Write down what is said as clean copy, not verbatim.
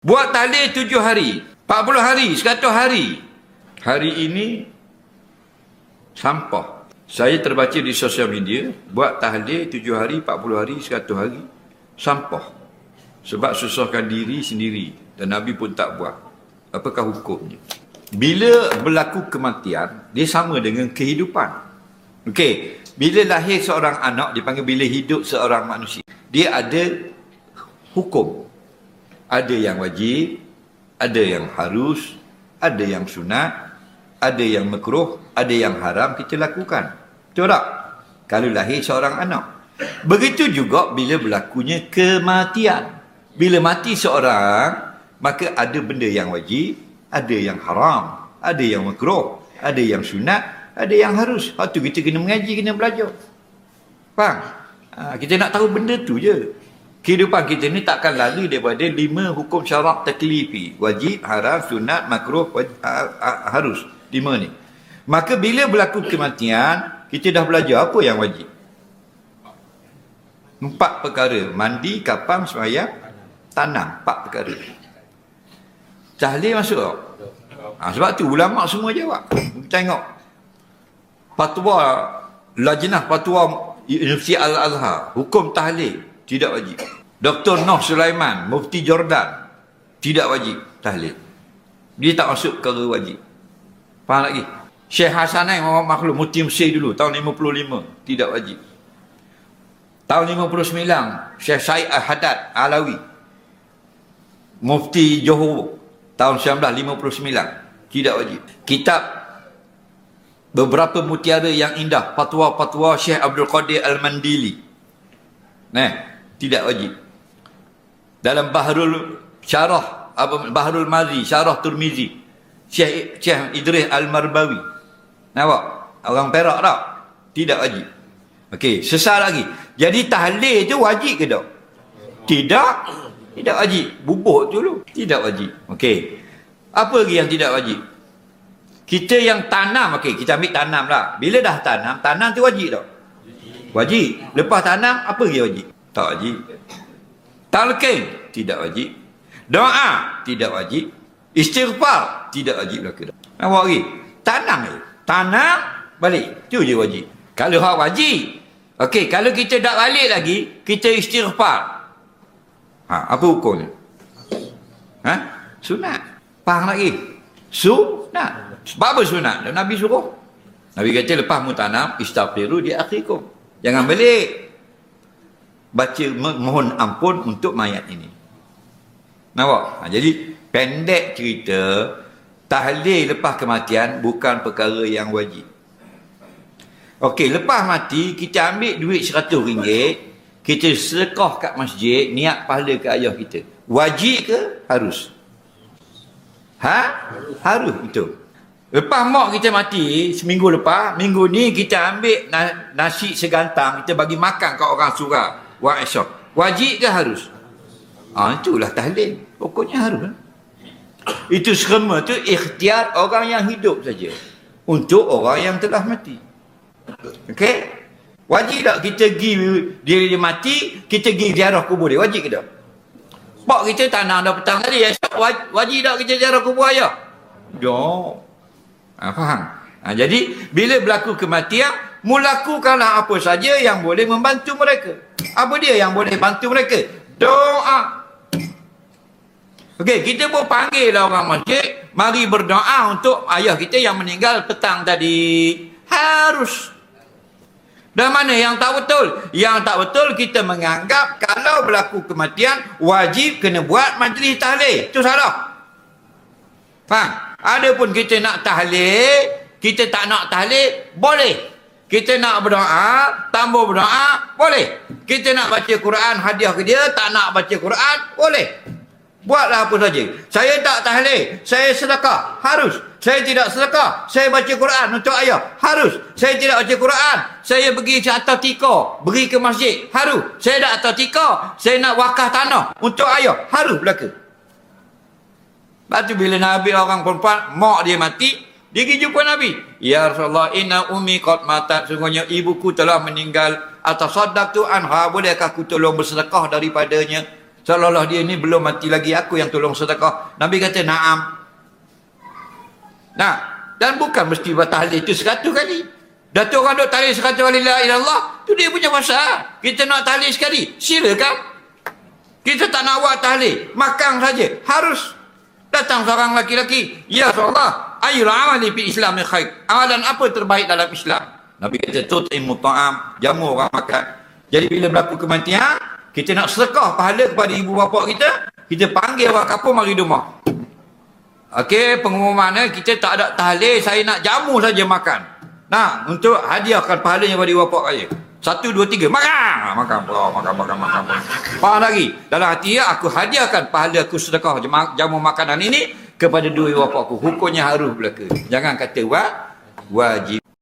Buat tahlil 7 hari, 40 hari, 100 hari. Hari ini sampah. Saya terbaca di sosial media, buat tahlil 7 hari, 40 hari, 100 hari, sampah. Sebab susahkan diri sendiri dan Nabi pun tak buat. Apakah hukumnya? Bila berlaku kematian, dia sama dengan kehidupan. Okey, bila lahir seorang anak, dipanggil bila hidup seorang manusia. Dia ada hukum. Ada yang wajib, ada yang harus, ada yang sunat, ada yang makruh, ada yang haram kita lakukan. Betul tak? Kalau lahir seorang anak. Begitu juga bila berlakunya kematian. Bila mati seorang, maka ada benda yang wajib, ada yang haram, ada yang makruh, ada yang sunat, ada yang harus. Waktu kita kena mengaji, kena belajar. Faham? Kita nak tahu benda tu je. Kehidupan kita ni takkan lari daripada 5 hukum syarak taklifi. Wajib, haram, sunat, makruh, harus. 5 ni. Maka bila berlaku kematian, kita dah belajar apa yang wajib. 4 perkara. Mandi, kapang, sembahyang, tanam. 4 perkara. Tahlil masuk tak? Sebab tu ulama' semua jawab. Tengok. Fatwa, Lajnah Fatwa Universiti Al-Azhar. Hukum tahlil. Tidak wajib. Dr. Noh Sulaiman, Mufti Jordan, tidak wajib tahlil. Dia tak masuk perkara wajib. Faham lagi? Syekh Hasanai Muhammad Makhluk, Mufti Mesir dulu, tahun 55, tidak wajib. Tahun 59, Syekh Said Al-Haddad Alawi, Mufti Johor, tahun 1959, tidak wajib. Kitab Beberapa Mutiara yang Indah, Fatwa-Fatwa Syekh Abdul Qadir Al-Mandili, tidak wajib. Dalam Bahrul Syarah, Bahrul Mazi, Syarah Turmizi, Syekh Idris Al-Marbawi. Nampak? Orang Perak tak? Tidak wajib. Okey, sesal lagi. Jadi tahlil tu wajib ke tak? Tidak. Tidak wajib. Bubuk tu dulu. Tidak wajib. Okey. Apa lagi yang tidak wajib? Kita yang tanam, okey, kita ambil tanam lah. Bila dah tanam, tanam tu wajib tak? Wajib. Lepas tanam, apa lagi wajib? Tak wajib. Talqin, tidak wajib. Doa, tidak wajib. Istighfar, tidak wajib lakukan. Nampak lagi? Tanam je. Tanam, balik. Itu je wajib. Kalau hak wajib, okey, kalau kita tak balik lagi, kita istighfar. Apa hukumnya? Sunat. Faham lagi? Sunat. Sebab apa sunat? Nabi suruh. Nabi kata lepas mu tanam, istaghfiru di akhikum. Jangan balik. Baca mohon ampun untuk mayat ini. Nampak? Jadi pendek cerita, tahlil lepas kematian bukan perkara yang wajib. Okey, lepas mati kita ambil duit RM100, kita sedekah kat masjid, niat pahala ke ayah kita. Wajib ke harus? Harus, betul. Lepas mak kita mati, seminggu lepas, minggu ni kita ambil nasi segantang, kita bagi makan kat orang surau. Wajib ke harus? Itulah tahlil. Pokoknya harus. Itu semua tu ikhtiar orang yang hidup saja. Untuk orang yang telah mati. Okey? Wajib tak kita pergi, dia mati, kita pergi ziarah kubur dia? Wajib ke tak? Pak kita tanam dah petang tadi, wajib tak kita ziarah kubur ayah? Tak. Faham? Jadi, bila berlaku kematian, melakukanlah apa saja yang boleh membantu mereka. Apa dia yang boleh bantu mereka? Doa. Okey, kita pun panggil lah orang masjid, mari berdoa untuk ayah kita yang meninggal petang tadi. Harus. Dan mana yang tak betul? Yang tak betul kita menganggap kalau berlaku kematian, wajib kena buat majlis tahlil. Itu salah. Faham? Adapun kita nak tahlil, kita tak nak tahlil, boleh. Kita nak berdoa, tambah berdoa, boleh. Kita nak baca Quran, hadiah ke dia, tak nak baca Quran, boleh. Buatlah apa saja. Saya tak tahlil, saya sedekah, harus. Saya tidak sedekah, saya baca Quran untuk ayah, harus. Saya tidak baca Quran, saya pergi ke atas tika, pergi ke masjid, harus. Saya tak atas tika, saya nak wakaf tanah untuk ayah, harus belaka. Lepas tu bila Nabi orang perempuan, mak dia mati, dia pergi jumpa Nabi. Ya Rasulullah, inna ummi qad matat. Sungguhnya ibuku telah meninggal. Atasaddaqtu anha. Bolehkah aku tolong bersedekah daripadanya? Seolah-olah dia ni belum mati lagi, aku yang tolong sedekah. Nabi kata, na'am. Nah, dan bukan mesti buat tahlil itu 100 kali. Dah tu orang duk tahlil 100 kali la ilallah, tu dia punya masalah. Kita nak tahlil sekali, silakan. Kita tak nak buat tahlil, makan saja. Harus datang seorang laki-laki, ya Rasulullah, ayyul amali fi islami khair. Amalan apa terbaik dalam Islam? Nabi kata, tut'imu ta'am, jamu orang makan. Jadi bila berlaku kematian, kita nak sedekah pahala kepada ibu bapa kita, kita panggil orang kampung mari rumah. Okey, pengumuman kita tak ada tahlil, saya nak jamu saja makan. Nah, untuk hadiahkan pahalanya kepada ibu bapa saya. 1, 2, 3, makan. Makan. Faham lagi? Dalam hati aku hadiahkan pahala aku sedekah jamu makanan ini kepada dua ibu bapa aku. Hukumnya harus berlaku. Jangan kata wajib.